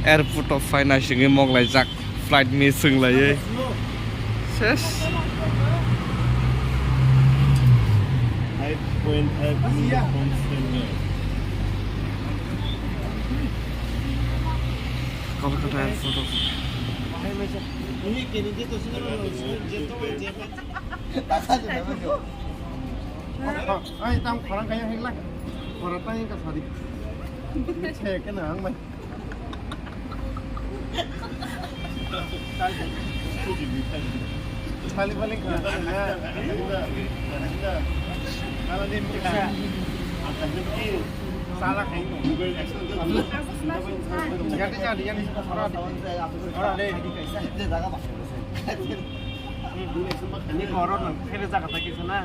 Airport of Fine sing mong lai jak flight mi sing lai ye. Ses. Kolkata Airport of Ai tao khorang kaya heng lah. Khorang tanya ke sari. Cek ke nang mai. Kali balik ke sana. Kalau dia bisa akan jadi salah heng Google Jadi yang orang deh. Ini koron kira Jakarta ke sana.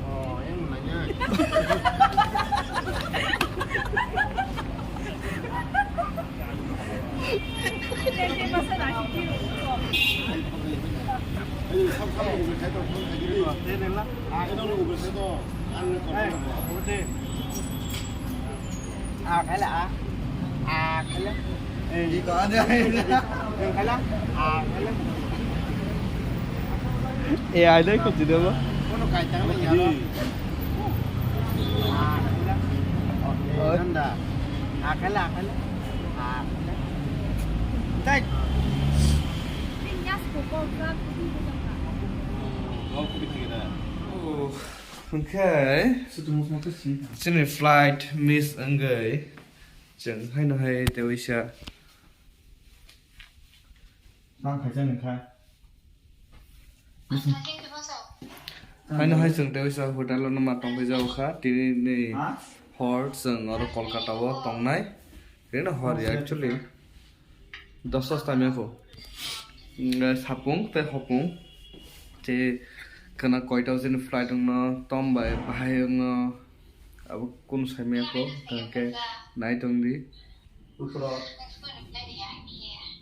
Oh, yang nanya. Cái là cái là gì có đây cái là AI đấy có gì đâu á? nó cài trắng này nhớ đó nên là cái là đây Okay. Trên này flight miss anh gửi chẳng hay nó hay tiêu ý xa đang phải xem khai hay nó hay dừng tiêu ý xa hồi đó nó mặt trong cái dâu khác thì này hor dừng ở Kolkata vào trong này cái nó hor thì actually 10 time cô sapung te hopung thì karena koitau sini flight nó tom bay bay nó अब कुन समय को के night only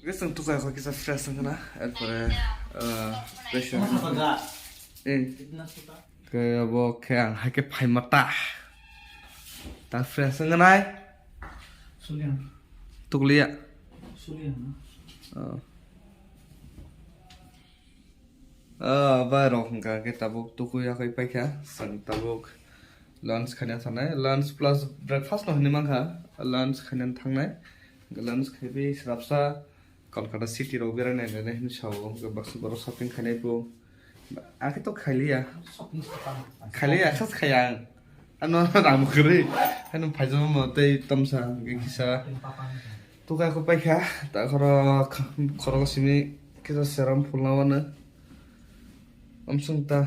Gusto to ka kisa stress na para pressure ke abo kang ha ke phai mata ta fresh ngai Sulian tuklia ba rok ka ke tabuk tukuya kai pai kha sang tabuk lunch khane thanai lunch plus breakfast no hinimang kha lunch khane thangnai lunch khaibi srapsa Kolkata city ro bera ne ne hin shaw ga baksu baro shopping khane po ake to khaliya khas khayang ano ram khri hanu phajom mo tei tamsa ge kisa to ka ko pai kha ta khoro simi kisa seram phulnawana amsung ta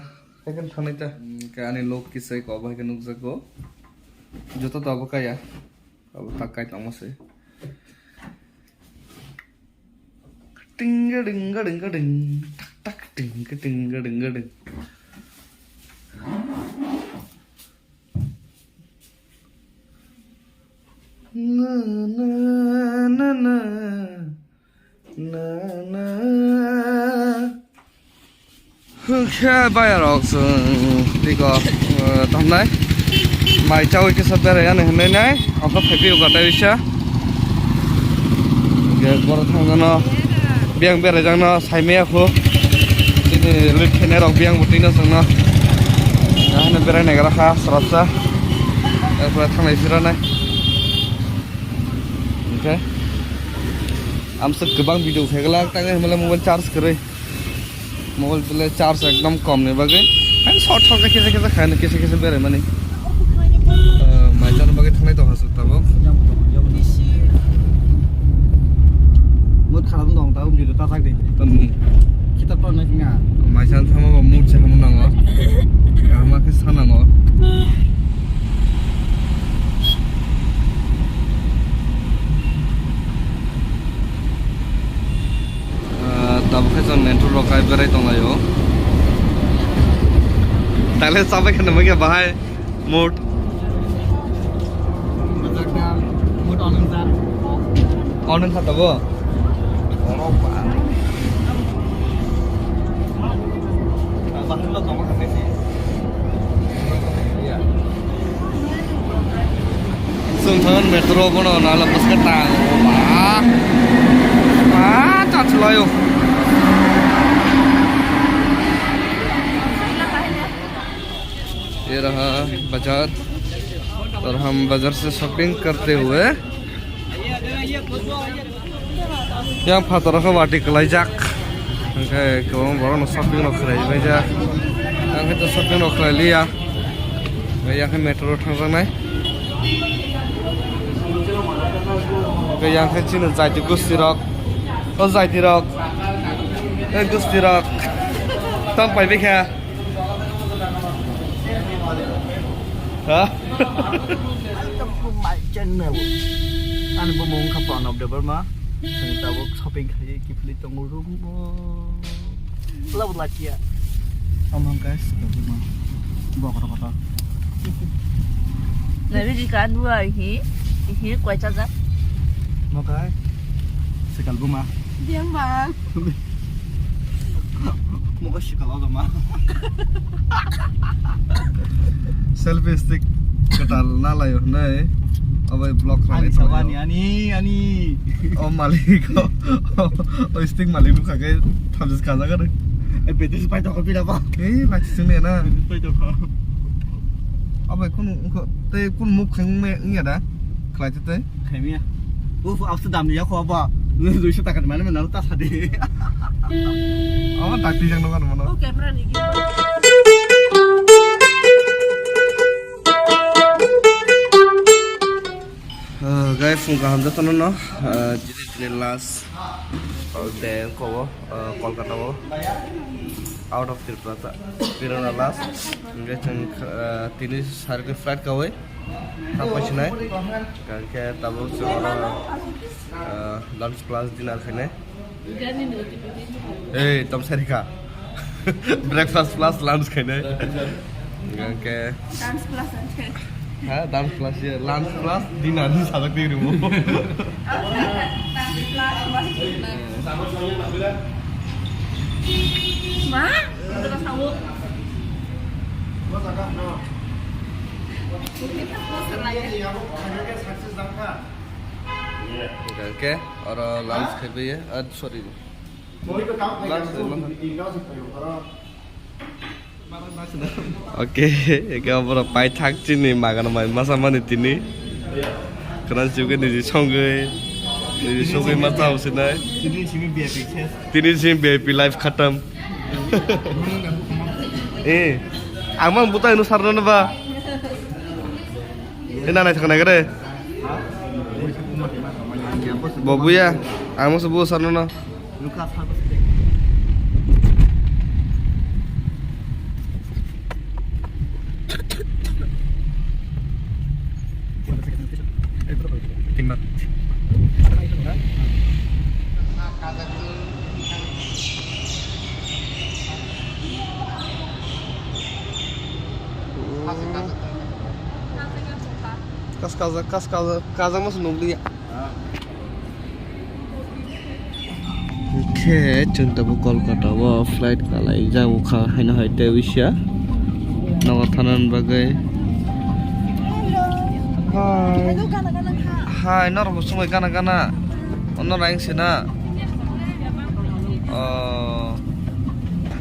Kan thang ta kani lok kisai ko ba kan ukza ko joto to abo kaya abo takai tang se tinga dinga dinga ding tak tak tinga dinga dinga ding na na na na na na Okay, bây giờ đi có tầm này mày cháu cái sắp tới này hôm nay họ có phải biểu cả đây chứ cái bữa thằng nó biang bây giờ nó say mê không thì lịch thế này đọc biang một tí nữa xong nó nó bây giờ này cái khác sắp ra cái bữa thằng này phía này okay am सब कबांग video फेंकला तंगे मतलब mobile charge करे mobile पे charge एकदम कम नहीं बगे हम short short के कैसे खाने कैसे बेरे माने माइजान बगे थांनाय दं हासो तब mốt khám dòng tao không gì được tao sang đi khi tao toàn này ngà माइजान थामा बा मूड से हम नंगो गामा के सानांगो तब जों मेन्टल रकाय बेराय दंलायो ताले साबाय खानोबो गया बाहाय मुड mốt on ra अनन खाताबो Kan metro bono na lepas ketang. Wah. Wah, cat selayu. ये रहा बाजार और हम बाजार से शॉपिंग करते हुए यहाँ फातरा का वाटी कलाई जाक गोबां बर'नो शॉपिंग नखरायबाय जा आंखौथ' शॉपिंग नखरायलिया यहाँ मेट्र' थांजानाय यहाँ चिनो जायति गुस्ति रक जायति रक गुस्ति रक तम पाइबाय खाया hả? Channel anh bố mong khắp toàn học được bớt má thằng tao có shopping hay kịp lấy trong ngôi room lâu là chia ông guys bỏ kata Dari jika dua ini kue cacat. mau cái sekal rumah Diam bang. mau cái sekal apa mah Selfie stick ketal nalayo nai abai block ani sawan ani oh malik oh stick malik nu kage thamjis kaza kare eh betis pai to kopi apa lach sune na pai to abai kun te kun muk khang me ngia da khlai te kayak mia Amsterdam ya kok apa lu sudah kan mana mana tas hadi oh takti jang kan mana Oh kamera nih. guys muka hamza tono no jadi last day ko Kolkata wo out of Tirupati pirona last guys tini hari ke flight ka hoy apa chinai kan ke tabo lunch plus dinner khane hey tom sarika breakfast plus lunch khane kan ke Dance plus aja. हाँ dance class ये lunch class dinner नहीं साधक दे रही हूँ Ma, udah tahu. Okay और lunch खेबे ये sorry oke ega bora pai thak chini magana mai masa mani tini kran chuge ni songe ni songe mata usina ini sini biar picture tini sim VIP life khatam amang buta inu sarna na ba ina nai thakna gare babu ya amang sebu sarna na luka apa tinggal kas mas nungli ya oke cinta bu Kolkata wa flight kalai jauh kah hina hai tewisya nawa thanan bagai hai hai nor busumai kana kana onor aing sina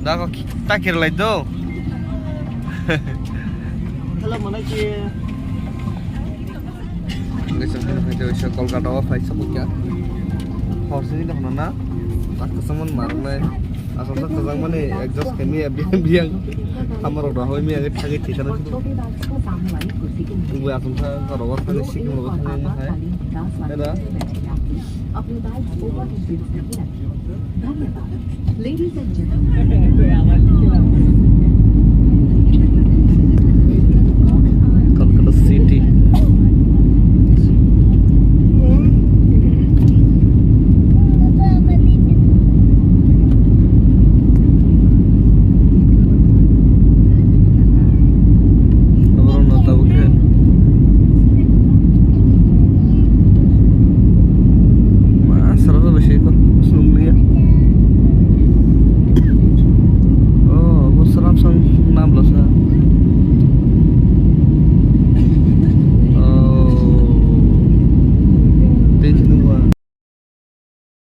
da ko takir lai do kalau mana sih guys sampai tewisya Kolkata wa flight sabuk ya horse ni dah na tak kesaman marunai asal tak kazang mane exhaust kami biang hamar udah hoy mi agak thagi thikana gue asal sa rawat thagi sikim rawat thagi mah hai ada Ladies and gentlemen, Kolkata city naam losa